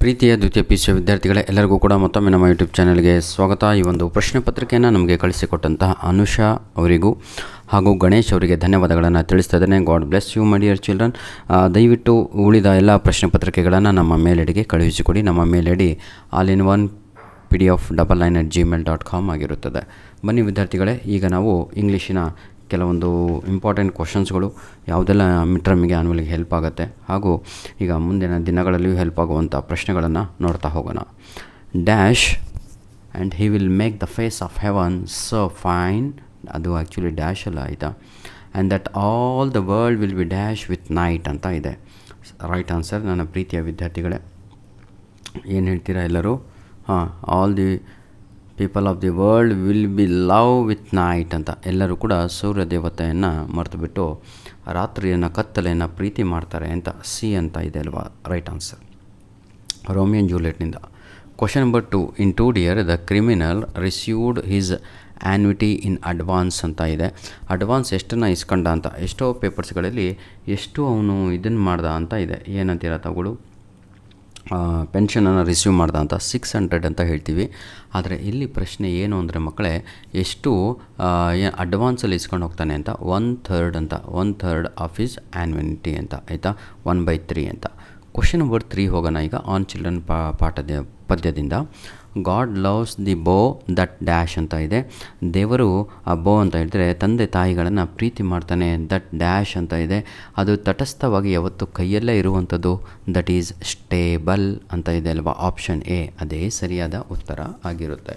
ಪ್ರೀತಿಯ ದ್ವಿತೀಯ ಪಿ.ಯು.ಸಿ ವಿದ್ಯಾರ್ಥಿಗಳೇ, ಎಲ್ಲರಿಗೂ ಕೂಡ ಮತ್ತೊಮ್ಮೆ ನಮ್ಮ ಯೂಟ್ಯೂಬ್ ಚಾನಲ್ಗೆ ಸ್ವಾಗತ. ಈ ಒಂದು ಪ್ರಶ್ನೆ ಪತ್ರಿಕೆಯನ್ನು ನಮಗೆ ಕಳಿಸಿಕೊಟ್ಟಂತಹ ಅನುಷಾ ಅವರಿಗೂ ಹಾಗೂ ಗಣೇಶ್ ಅವರಿಗೆ ಧನ್ಯವಾದಗಳನ್ನು ತಿಳಿಸ್ತಾ ಇದ್ದೇನೆ. God bless you my dear children. ದಯವಿಟ್ಟು ಉಳಿದ ಎಲ್ಲ ಪ್ರಶ್ನೆ ಪತ್ರಿಕೆಗಳನ್ನು ನಮ್ಮ ಮೇಲ್ ಐಡಿಗೆ ಕಳುಹಿಸಿಕೊಡಿ. ನಮ್ಮ ಮೇಲ್ ಐಡಿ all-in-one-pdf-9@gmail.com ಆಗಿರುತ್ತದೆ. ಬನ್ನಿ ವಿದ್ಯಾರ್ಥಿಗಳೇ, ಈಗ ನಾವು ಇಂಗ್ಲೀಷಿನ ಕೆಲವೊಂದು ಇಂಪಾರ್ಟೆಂಟ್ ಕ್ವಶನ್ಸ್ಗಳು ಯಾವುದೆಲ್ಲ ಮಿಡ್ ಟರ್ಮಿಗೆ ಆನ್ಯುವಲ್ಗೆ ಹೆಲ್ಪ್ ಆಗುತ್ತೆ ಹಾಗೂ ಈಗ ಮುಂದಿನ ದಿನಗಳಲ್ಲಿಯೂ ಹೆಲ್ಪ್ ಆಗುವಂಥ ಪ್ರಶ್ನೆಗಳನ್ನು ನೋಡ್ತಾ ಹೋಗೋಣ. Dash and he will make the face of heaven so fine, ಅದು ಆ್ಯಕ್ಚುಲಿ ಡ್ಯಾಶ್ ಅಲ್ಲ, ಆಯಿತಾ. And that all the world will be dash with night ಅಂತ ಇದೆ. Right answer. ನನ್ನ ಪ್ರೀತಿಯ ವಿದ್ಯಾರ್ಥಿಗಳೇ, ಏನು ಹೇಳ್ತೀರಾ ಎಲ್ಲರೂ? All the people of the world will be love with night ಅಂತ. ಎಲ್ಲರೂ ಕೂಡ ಸೂರ್ಯ ದೇವತೆಯನ್ನು ಮರೆತುಬಿಟ್ಟು ರಾತ್ರಿಯನ್ನು, ಕತ್ತಲೆಯನ್ನು ಪ್ರೀತಿ ಮಾಡ್ತಾರೆ ಅಂತ ಸಿ ಅಂತ ಇದೆ ಅಲ್ವಾ. Right answer. ರೋಮಿಯೋ ಆ್ಯಂಡ್ ಜೂಲಿಯಟ್ನಿಂದ. Question number 2. In 2 dear the criminal received his annuity in advance ಅಂತ ಇದೆ. ಅಡ್ವಾನ್ಸ್ ಎಷ್ಟನ್ನು ಇಸ್ಕೊಂಡ ಅಂತ. ಎಷ್ಟೋ ಪೇಪರ್ಸ್ಗಳಲ್ಲಿ ಎಷ್ಟು ಅವನು ಇದನ್ನು ಮಾಡ್ದ ಅಂತ ಇದೆ. ಏನಂತೀರ ತಗೊಳ್ಳು, ಪೆನ್ಷನನ್ನು ರಿಸೀವ್ ಮಾಡ್ದ ಅಂತ 600 ಅಂತ ಹೇಳ್ತೀವಿ. ಆದರೆ ಇಲ್ಲಿ ಪ್ರಶ್ನೆ ಏನು ಅಂದರೆ ಮಕ್ಕಳೇ, ಎಷ್ಟು ಅಡ್ವಾನ್ಸಲ್ಲಿ ಇಸ್ಕೊಂಡು ಹೋಗ್ತಾನೆ ಅಂತ. 1/3 ಅಂತ. 1/3 ಆಫ್ ಹಿಸ್ ಆ್ಯನ್ವಿಟಿ ಅಂತ, ಆಯಿತಾ. 1/3 ಅಂತ. ಕ್ವಶನ್ ನಂಬರ್ 3 ಹೋಗೋಣ ಈಗ. ಆನ್ ಚಿಲ್ಡ್ರನ್ ಪಾಠದ ಪದ್ಯದಿಂದ. ಗಾಡ್ ಲವ್ಸ್ ದಿ ಬೋ ದಟ್ ಡ್ಯಾಶ್ ಅಂತ ಇದೆ. ದೇವರು ಆ ಬೋ ಅಂತ ಹೇಳಿದ್ರೆ ತಂದೆ ತಾಯಿಗಳನ್ನು ಪ್ರೀತಿ ಮಾಡ್ತಾನೆ. ದಟ್ ಡ್ಯಾಶ್ ಅಂತ ಇದೆ. ಅದು ತಟಸ್ಥವಾಗಿ ಯಾವತ್ತು ಕೈಯಲ್ಲೇ ಇರುವಂಥದ್ದು. ದಟ್ ಈಸ್ ಸ್ಟೇಬಲ್ ಅಂತ ಇದೆ ಅಲ್ವಾ. ಆಪ್ಷನ್ ಎ ಅದೇ ಸರಿಯಾದ ಉತ್ತರ ಆಗಿರುತ್ತೆ.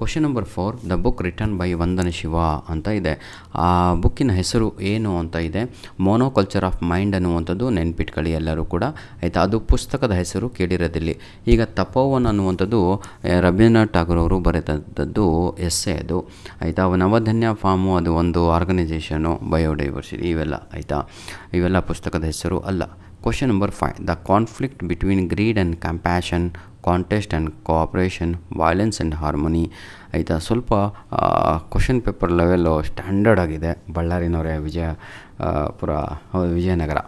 Question number 4. The book written by Vandana Shiva ಅಂತ ಇದೆ. ಆ ಬುಕ್ಕಿನ ಹೆಸರು ಏನು ಅಂತ ಇದೆ. ಮೋನೋಕಲ್ಚರ್ ಆಫ್ ಮೈಂಡ್ ಅನ್ನುವಂಥದ್ದು ನೆನ್ಪಿಟ್ಕೊಳ್ಳಿ ಎಲ್ಲರೂ ಕೂಡ, ಆಯಿತಾ. ಅದು ಪುಸ್ತಕದ ಹೆಸರು ಕೇಳಿರೋದಿಲ್ಲಿ. ಈಗ ತಪೋವನ್ ಅನ್ನುವಂಥದ್ದು ರವೀಂದ್ರನಾಥ್ ಟಾಗೂರ್ ಅವರು ಬರೆದದ್ದು ಎಸ್ಸೆ ಅದು, ಆಯಿತಾ. ನವಧನ್ಯ ಫಾರ್ಮು ಅದು ಒಂದು ಆರ್ಗನೈಸೇಷನು, ಬಯೋಡೈವರ್ಸಿಟಿ, ಇವೆಲ್ಲ, ಆಯಿತಾ. ಇವೆಲ್ಲ ಪುಸ್ತಕದ ಹೆಸರು ಅಲ್ಲ. Question number 5. The conflict between greed and compassion, contest and cooperation, violence and harmony, ಆಯಿತಾ. ಸ್ವಲ್ಪ ಕ್ವಶನ್ ಪೇಪರ್ ಲೆವೆಲ್ಲು ಸ್ಟ್ಯಾಂಡರ್ಡ್ ಆಗಿದೆ. ಬಳ್ಳಾರಿನವರೇ, ವಿಜಯನಗರ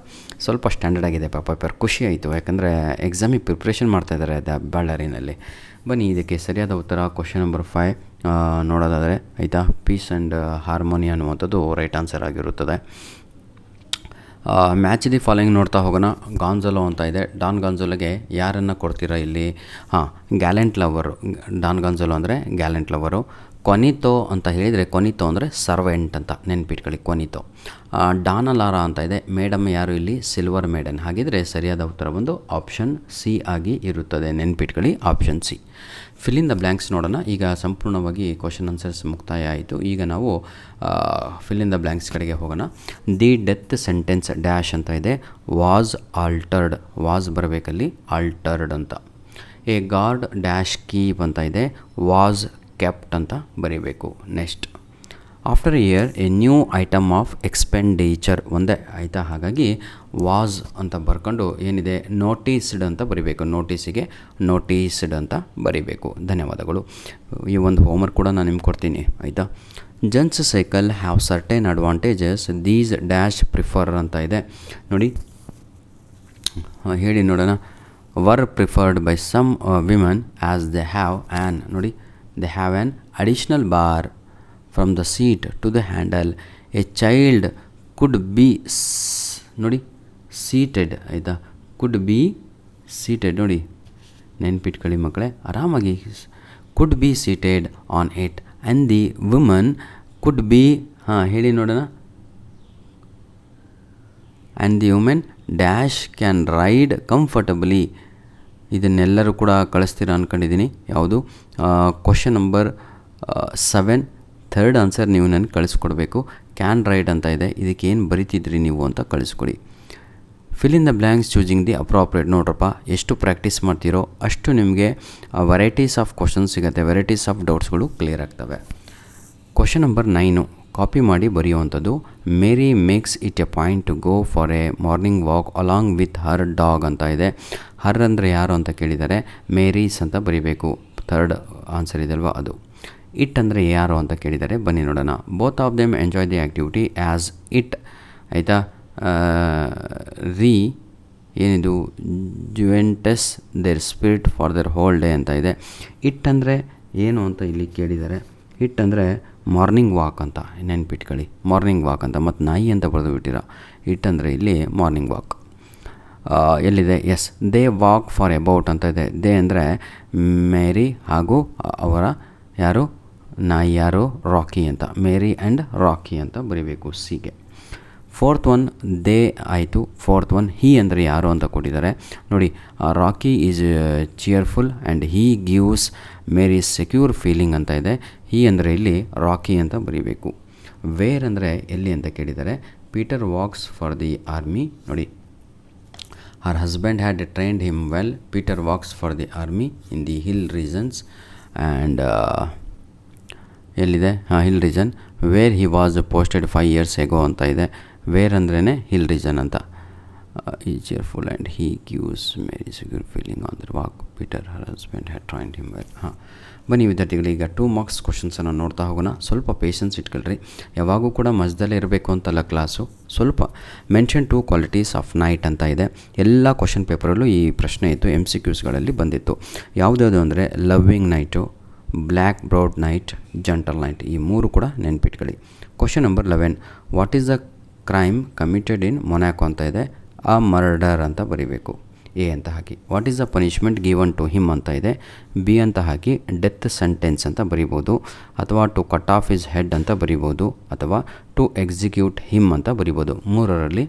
ಸ್ವಲ್ಪ ಸ್ಟ್ಯಾಂಡರ್ಡ್ ಆಗಿದೆ ಪೇಪರ್. ಖುಷಿ ಆಯಿತು, ಯಾಕಂದರೆ ಎಕ್ಸಾಮಿಗೆ ಪ್ರಿಪ್ರೇಷನ್ ಮಾಡ್ತಾಯಿದ್ದಾರೆ ಬಳ್ಳಾರಿನಲ್ಲಿ. ಬನ್ನಿ ಇದಕ್ಕೆ ಸರಿಯಾದ ಉತ್ತರ ಕ್ವಶನ್ ನಂಬರ್ 5 ನೋಡೋದಾದರೆ, ಆಯಿತಾ. ಪೀಸ್ ಆ್ಯಂಡ್ ಹಾರ್ಮೋನಿ ಅನ್ನುವಂಥದ್ದು ರೈಟ್ ಆನ್ಸರ್ ಆಗಿರುತ್ತದೆ. ಮ್ಯಾಚ್ ದಿ ಫಾಲೋಯಿಂಗ್ ನೋಡ್ತಾ ಹೋಗೋಣ. ಗಾನ್ಝಲೋ ಅಂತ ಇದೆ. ಡಾನ್ ಗಾನ್ಝಲೋಗೆ ಯಾರನ್ನು ಕೊಡ್ತೀರಾ ಇಲ್ಲಿ? Gallant lover. ಡಾನ್ ಗಾನ್ಝಲೋ ಅಂದರೆ ಗ್ಯಾಲೆಂಟ್ ಲವರು. ಕೊನಿತೋ ಅಂತ ಹೇಳಿದರೆ, ಕೊನಿತೋ ಅಂದರೆ ಸರ್ವೆಂಟ್ ಅಂತ ನೆನ್ಪಿಟ್ಕೊಳ್ಳಿ, ಕೊನಿತೋ. ಡಾನಲಾರಾ ಅಂತ ಇದೆ. ಮೇಡಮ್ ಯಾರು ಇಲ್ಲಿ? Silver maiden. ಹಾಗಿದ್ರೆ ಸರಿಯಾದ ಉತ್ತರ ಬಂದು ಆಪ್ಷನ್ ಸಿ ಆಗಿ ಇರುತ್ತದೆ. ನೆನ್ಪಿಟ್ಕೊಳ್ಳಿ, option C. Fill in the blanks ನೋಡೋಣ. ಈಗ ಸಂಪೂರ್ಣವಾಗಿ ಕ್ವಶನ್ ಆನ್ಸರ್ಸ್ ಮುಕ್ತಾಯ ಆಯಿತು. ಈಗ ನಾವು ಫಿಲ್ ಇನ್ ದ ಬ್ಲ್ಯಾಂಕ್ಸ್ ಕಡೆಗೆ ಹೋಗೋಣ. ದಿ ಡೆತ್ ಸೆಂಟೆನ್ಸ್ ಡ್ಯಾಶ್ ಅಂತ ಇದೆ. Was altered. ವಾಸ್ ಬರಬೇಕಲ್ಲಿ, ಆಲ್ಟರ್ಡ್ ಅಂತ. ಎ ಗಾರ್ಡ್ ಡ್ಯಾಶ್ ಕೀಪ್ ಅಂತ ಇದೆ. ವಾಸ್ ಕೆಪ್ಟ್ ಅಂತ ಬರೀಬೇಕು. Next, after A here A new item of expenditure ಒಂದೇ, ಆಯಿತಾ. ಹಾಗಾಗಿ ವಾಸ್ ಅಂತ ಬರ್ಕೊಂಡು ಏನಿದೆ ನೋಟಿಸ್ಡ್ ಅಂತ ಬರೀಬೇಕು. ನೋಟಿಸಿಗೆ ನೋಟಿಸ್ಡ್ ಅಂತ ಬರೀಬೇಕು. ಧನ್ಯವಾದಗಳು. ಈ ಒಂದು ಹೋಮ್ವರ್ಕ್ ಕೂಡ ನಾನು ನಿಮ್ಗೆ ಕೊಡ್ತೀನಿ, ಆಯಿತಾ. Gents cycle have certain advantages these dash prefer ಅಂತ ಇದೆ. ನೋಡಿ, ಹೇಳಿ ನೋಡೋಣ. Were preferred by some women as they have an, ನೋಡಿ, they have an additional bar from the seat to the handle. A child could be, ನೋಡಿ, seated, ಆಯಿತಾ. Could be seated, ನೋಡಿ, ನೆನ್ಪಿಟ್ಕೊಳ್ಳಿ ಮಕ್ಕಳೇ, ಆರಾಮಾಗಿ. Could be seated on it and the woman could be, ಹೇಳಿ ನೋಡೋಣ. And the women dash can ride comfortably. ಇದನ್ನೆಲ್ಲರೂ ಕೂಡ ಕಳಿಸ್ತೀರಾ ಅಂದ್ಕೊಂಡಿದ್ದೀನಿ. ಯಾವುದು? ಕ್ವಶನ್ ನಂಬರ್ 7 ಥರ್ಡ್ ಆನ್ಸರ್ ನೀವು ನನಗೆ ಕಳಿಸ್ಕೊಡ್ಬೇಕು. ಕ್ಯಾನ್ ರೈಡ್ ಅಂತ ಇದೆ. ಇದಕ್ಕೆ ಏನು ಬರಿತಿದ್ರಿ ನೀವು ಅಂತ ಕಳಿಸ್ಕೊಡಿ. Fill in the blanks choosing the appropriate. ನೋಡ್ರಪ್ಪ, ಎಷ್ಟು ಪ್ರಾಕ್ಟೀಸ್ ಮಾಡ್ತೀರೋ ಅಷ್ಟು ನಿಮಗೆ ವೆರೈಟೀಸ್ ಆಫ್ ಕ್ವಶನ್ಸ್ ಸಿಗುತ್ತೆ, ವೆರೈಟೀಸ್ ಆಫ್ ಡೌಟ್ಸ್ಗಳು ಕ್ಲಿಯರ್ ಆಗ್ತವೆ. ಕ್ವಶನ್ ನಂಬರ್ 9 ಕಾಪಿ ಮಾಡಿ ಬರೆಯುವಂಥದ್ದು. Mary makes it a point to go for a morning walk along with her dog ಅಂತ ಇದೆ. ಹರ್ ಅಂದರೆ ಯಾರು ಅಂತ ಕೇಳಿದ್ದಾರೆ. ಮೇರೀಸ್ ಅಂತ ಬರೀಬೇಕು. ಥರ್ಡ್ ಆನ್ಸರ್ ಇದಲ್ವಾ ಅದು. ಇಟ್ ಅಂದರೆ ಯಾರು ಅಂತ ಕೇಳಿದ್ದಾರೆ. ಬನ್ನಿ ನೋಡೋಣ. Both of them enjoy the activity as it, ಆಯಿತಾ. ರೀ ಏನಿದು Juventus their spirit for their whole day ಅಂತ ಇದೆ. ಇಟ್ ಅಂದರೆ ಏನು ಅಂತ ಇಲ್ಲಿ ಕೇಳಿದ್ದಾರೆ. ಇಟ್ ಅಂದರೆ ಮಾರ್ನಿಂಗ್ ವಾಕ್ ಅಂತ ನೆನ್ಪಿಟ್ಕೊಳ್ಳಿ, ಮಾರ್ನಿಂಗ್ ವಾಕ್ ಅಂತ. ಮತ್ತು ನಾಯಿ ಅಂತ ಬರೆದು ಬಿಟ್ಟಿರ. ಇಟ್ ಅಂದರೆ ಇಲ್ಲಿ ಮಾರ್ನಿಂಗ್ ವಾಕ್. ಎಲ್ಲಿದೆ? Yes, they walk for about ಅಂತ ಇದೆ. ದೇ ಅಂದರೆ ಮೇರಿ ಹಾಗೂ ಅವರ ಯಾರು ನಾಯಿ ಯಾರು ರಾಕಿ ಅಂತ, ಮೇರಿ ಆ್ಯಂಡ್ ರಾಕಿ ಅಂತ ಬರೀಬೇಕು ಸಿಗೆ. ಫೋರ್ತ್ ಒನ್ ದೇ ಆಯಿತು. ಫೋರ್ತ್ ಒನ್ ಹೀ ಅಂದರೆ ಯಾರು ಅಂತ ಕೊಟ್ಟಿದ್ದಾರೆ ನೋಡಿ. Rocky is cheerful and he gives Mary secure feeling ಅಂತ ಇದೆ. ಹೀ ಅಂದರೆ ಇಲ್ಲಿ ರಾಕಿ ಅಂತ ಬರೀಬೇಕು. ವೇರ್ ಅಂದರೆ ಎಲ್ಲಿ ಅಂತ ಕೇಳಿದ್ದಾರೆ. Peter walks for the army ನೋಡಿ. Her husband had trained him well. Peter walks for the army in the hill regions and ಎಲ್ಲಿದೆ? Hill region. Wear he was posted 5 years ago ಅಂತ ಇದೆ. ವೇರ್ ಅಂದ್ರೇ hill region ಅಂತ. ಈ cheerful and he gives Mary secure feeling on the walk. Peter her husband had trained him well. ಬನ್ನಿ ವಿದ್ಯಾರ್ಥಿಗಳು, ಈಗ 2 marks ಕ್ವಶನ್ಸನ್ನು ನೋಡ್ತಾ ಹೋಗೋಣ. ಸ್ವಲ್ಪ ಪೇಷನ್ಸ್ ಇಟ್ಕೊಳ್ರಿ. ಯಾವಾಗೂ ಕೂಡ ಮಧ್ಯದಲ್ಲೇ ಇರಬೇಕು ಅಂತಲ್ಲ ಕ್ಲಾಸು. ಸ್ವಲ್ಪ ಮೆನ್ಷನ್ 2 ಕ್ವಾಲಿಟೀಸ್ ಆಫ್ ನೈಟ್ ಅಂತ ಇದೆ. ಎಲ್ಲ ಕ್ವಶನ್ ಪೇಪರಲ್ಲೂ ಈ ಪ್ರಶ್ನೆ ಇತ್ತು, MCQsಗಳಲ್ಲಿ ಬಂದಿತ್ತು. ಯಾವುದ್ಯಾವುದು ಅಂದರೆ loving night, black browed night, gentle night. ಈ 3 ಕೂಡ ನೆನ್ಪಿಟ್ಕೊಳ್ಳಿ. Question number 11, what is the crime committed in Monaco ಅಂತ ಇದೆ. ಆ ಮರ್ಡರ್ ಅಂತ ಬರೀಬೇಕು. ಎ ಅಂತ ಹಾಕಿ. What is the punishment given to him ಅಂತ ಇದೆ. ಬಿ ಅಂತ ಹಾಕಿ ಡೆತ್ ಸೆಂಟೆನ್ಸ್ ಅಂತ ಬರಿಬೋದು, ಅಥವಾ to cut off his head ಅಂತ ಬರಿಬೋದು, ಅಥವಾ ಟು ಎಕ್ಸಿಕ್ಯೂಟ್ ಹಿಮ್ ಅಂತ ಬರಿಬೋದು. 3ರಲ್ಲಿ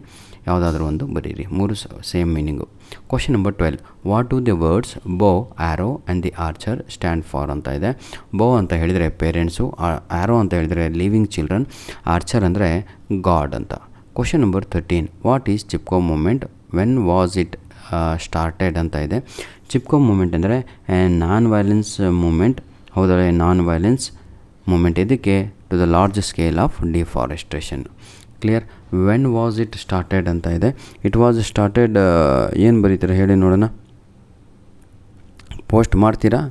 ಯಾವುದಾದ್ರೂ ಒಂದು ಬರೀರಿ. 3 same meaning. Question number 12, what do the words bow, arrow and the archer stand for ಅಂತ ಇದೆ. ಬೋ ಅಂತ ಹೇಳಿದರೆ ಪೇರೆಂಟ್ಸು, ಆ್ಯರೋ ಅಂತ ಹೇಳಿದರೆ ಲಿವಿಂಗ್ ಚಿಲ್ಡ್ರನ್, ಆರ್ಚರ್ ಅಂದರೆ ಗಾಡ್ ಅಂತ. Question number 13, what is Chipko movement, when was it started ಅಂತ ಇದೆ. ಚಿಪ್ಕೋ ಮೂಮೆಂಟ್ ಅಂದರೆ ನಾನ್ ವೈಲೆನ್ಸ್ ಮೂಮೆಂಟ್. ಹೌದಲ್ಲ, ನಾನ್ ವೈಲೆನ್ಸ್ ಮೂಮೆಂಟ್. ಇದಕ್ಕೆ to the large scale of deforestation. Clear. When was it started ಅಂತ ಇದೆ. It was started ಏನು ಬರೀತೀರಾ ಹೇಳಿ ನೋಡೋಣ. ಪೋಸ್ಟ್ ಮಾಡ್ತೀರಾ?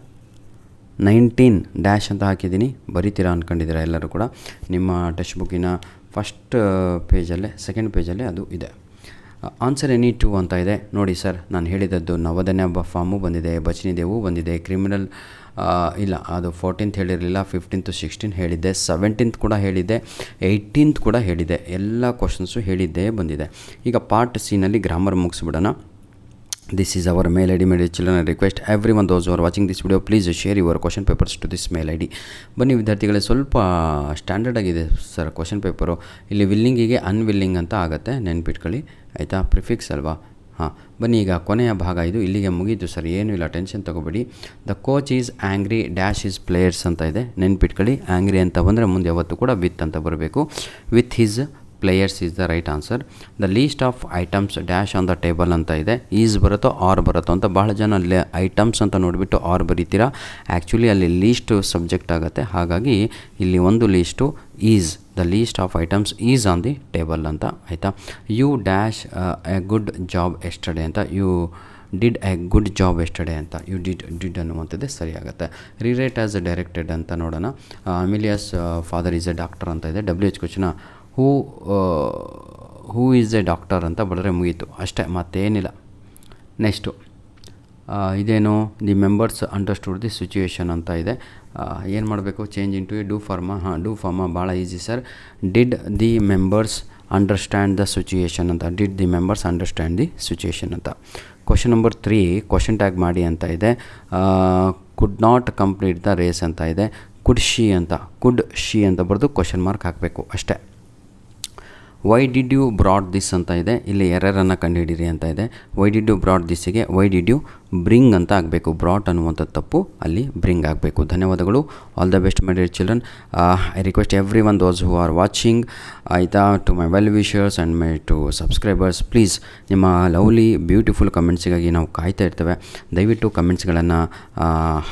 19 ಡ್ಯಾಶ್ ಅಂತ ಹಾಕಿದ್ದೀನಿ, ಬರೀತೀರಾ ಅಂದ್ಕೊಂಡಿದ್ದೀರಾ ಎಲ್ಲರೂ ಕೂಡ. ನಿಮ್ಮ ಟೆಕ್ಸ್ಟ್ ಬುಕ್ಕಿನ ಫಸ್ಟ್ ಪೇಜಲ್ಲೇ, ಸೆಕೆಂಡ್ ಪೇಜಲ್ಲೇ ಅದು ಇದೆ. ಆನ್ಸರ್ ಎನಿ 2 ಅಂತ ಇದೆ. ನೋಡಿ ಸರ್, ನಾನು ಹೇಳಿದದ್ದು ನವೋದಯ ಫಾರ್ಮು ಬಂದಿದೆ, ಬಚನಿ ದೇವು ಬಂದಿದೆ, ಕ್ರಿಮಿನಲ್ ಇಲ್ಲ ಅದು 14th ಹೇಳಿರಲಿಲ್ಲ, 15th 16 ಹೇಳಿದ್ದೆ, 17th ಕೂಡ ಹೇಳಿದ್ದೆ, 18th ಕೂಡ ಹೇಳಿದ್ದೆ. ಎಲ್ಲ ಕ್ವಶನ್ಸು ಹೇಳಿದ್ದೇ ಬಂದಿದೆ. ಈಗ ಪಾರ್ಟ್ ಸಿನಲ್ಲಿ ಗ್ರಾಮರ್ ಮುಗಿಸ್ಬಿಡೋಣ. This is our mail ID, my dear children. I request everyone, those who are watching this video, please share your question papers to this mail ID. ಬನ್ನಿ ವಿದ್ಯಾರ್ಥಿಗಳೇ, ಸ್ವಲ್ಪ ಸ್ಟ್ಯಾಂಡರ್ಡ್ ಆಗಿದೆ ಸರ್ ಕ್ವಶನ್ ಪೇಪರು. ಇಲ್ಲಿ ವಿಲ್ಲಿಂಗಿಗೆ unwilling ಅಂತ ಆಗುತ್ತೆ, ನೆನ್ಪಿಟ್ಕೊಳ್ಳಿ ಆಯಿತಾ. Prefix ಅಲ್ವಾ? ಬನ್ನಿ ಈಗ ಕೊನೆಯ ಭಾಗ ಇದು. ಇಲ್ಲಿಗೆ ಮುಗೀತು ಸರ್, ಏನೂ ಇಲ್ಲ, ಟೆನ್ಷನ್ ತೊಗೋಬೇಡಿ. The coach is angry dash his players ಅಂತ ಇದೆ. ನೆನ್ಪಿಟ್ಕೊಳ್ಳಿ, ಆ್ಯಂಗ್ರಿ ಅಂತ ಬಂದರೆ ಮುಂದೆ ಯಾವತ್ತು ಕೂಡ ವಿತ್ ಅಂತ ಬರಬೇಕು. With his players is the right answer. The list of items dash on the table ಅಂತ ಇದೆ. ಈಸ್ ಬರುತ್ತೋ ಆರ್ ಬರುತ್ತೋ ಅಂತ. ಬಹಳ ಜನ ಅಲ್ಲಿ ಐಟಮ್ಸ್ ಅಂತ ನೋಡಿಬಿಟ್ಟು ಆರ್ ಬರೀತೀರಾ. ಆ್ಯಕ್ಚುಲಿ ಅಲ್ಲಿ ಲೀಸ್ಟ್ ಸಬ್ಜೆಕ್ಟ್ ಆಗುತ್ತೆ, ಹಾಗಾಗಿ ಇಲ್ಲಿ ಒಂದು list is. The list of items is on the table ಅಂತ ಆಯಿತಾ. You dash a good job yesterday ಅಂತ. You did a good job yesterday ಅಂತ. ಯು ಡಿಡ್ ಅನ್ನುವಂಥದ್ದೇ ಸರಿಯಾಗುತ್ತೆ. ರಿರೇಟ್ ಆಸ್ ಡೈರೆಕ್ಟೆಡ್ ಅಂತ ನೋಡೋಣ. Amelia's father is a doctor ಅಂತ ಇದೆ. WH question who is a doctor ಅಂತ ಬರೆದ್ರೆ ಮುಗೀತು ಅಷ್ಟೇ, ಮತ್ತೇನಿಲ್ಲ. ನೆಕ್ಸ್ಟು ಇದೇನು, the members understood the situation ಅಂತ ಇದೆ. ಏನು ಮಾಡಬೇಕು? Change into do form. Do form ಭಾಳ easy sir. Did the members understand the situation ಅಂತ. Did the members understand the situation ಅಂತ. ಕ್ವಶನ್ ನಂಬರ್ 3, ಕ್ವಶನ್ ಟ್ಯಾಗ್ ಮಾಡಿ ಅಂತ ಇದೆ. Could not complete the race ಅಂತ ಇದೆ. ಕುಡ್ ಶಿ ಅಂತ, ಕುಡ್ ಶಿ ಅಂತ ಬರೆದು ಕ್ವಶನ್ ಮಾರ್ಕ್ ಹಾಕಬೇಕು ಅಷ್ಟೇ. Why did you brought this ಅಂತ ಇದೆ. ಇಲ್ಲಿ ಎರರನ್ನು ಕಂಡುಹಿಡೀರಿ ಅಂತ ಇದೆ. ವೈ ಡಿಡ್ ಯು ಬ್ರಾಡ್ ದಿಸ್ಸಿಗೆ ವೈ ಡಿಡ್ ಯು ಬ್ರಿಂಗ್ ಅಂತ ಆಗಬೇಕು. ಬ್ರಾಟ್ ಅನ್ನುವಂಥದ್ದು ತಪ್ಪು, ಅಲ್ಲಿ ಬ್ರಿಂಗ್ ಆಗಬೇಕು. ಧನ್ಯವಾದಗಳು. All the best my dear children. I request everyone those who are watching ಆಯಿತಾ, to my well wishers and my to subscribers, please ನಿಮ್ಮ ಲವ್ಲಿ ಬ್ಯೂಟಿಫುಲ್ ಕಮೆಂಟ್ಸಿಗಾಗಿ ನಾವು ಕಾಯ್ತಾ ಇರ್ತೇವೆ. ದಯವಿಟ್ಟು ಕಮೆಂಟ್ಸ್ಗಳನ್ನು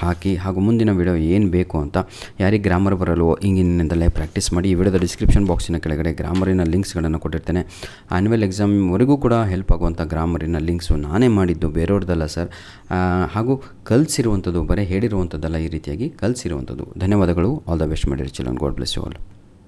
ಹಾಕಿ, ಹಾಗೂ ಮುಂದಿನ ವಿಡಿಯೋ ಏನು ಬೇಕು ಅಂತ. ಯಾರಿಗೆ ಗ್ರಾಮರ್ ಬರಲು ಹಿಂಗಿನಿಂದಲೇ ಪ್ರಾಕ್ಟೀಸ್ ಮಾಡಿ. ಈ ವಿಡಿಯೋದ ಡಿಸ್ಕ್ರಿಪ್ಷನ್ ಬಾಕ್ಸಿನ ಕೆಳಗಡೆ ಗ್ರಾಮರಿನ ಲಿಂಕ್ಸ್ಗಳನ್ನು ಕೊಟ್ಟಿರ್ತೇನೆ. ಆ್ಯನ್ಯುವಲ್ ಎಕ್ಸಾಮ್ವರೆಗೂ ಕೂಡ ಹೆಲ್ಪ್ ಆಗುವಂಥ ಗ್ರಾಮರಿನ ಲಿಂಕ್ಸು ನಾನೇ ಮಾಡಿದ್ದು, ಬೇರೆಯವ್ರದ್ದಲ್ಲ ಸರ್. ಹಾಗೂ ಕಲಿಸಿರುವಂಥದ್ದು, ಬರೀ ಹೇಳಿರುವಂಥದ್ದಲ್ಲ, ಈ ರೀತಿಯಾಗಿ ಕಲಿಸಿರುವಂಥದ್ದು. ಧನ್ಯವಾದಗಳು. All the best my dear children. God bless you all.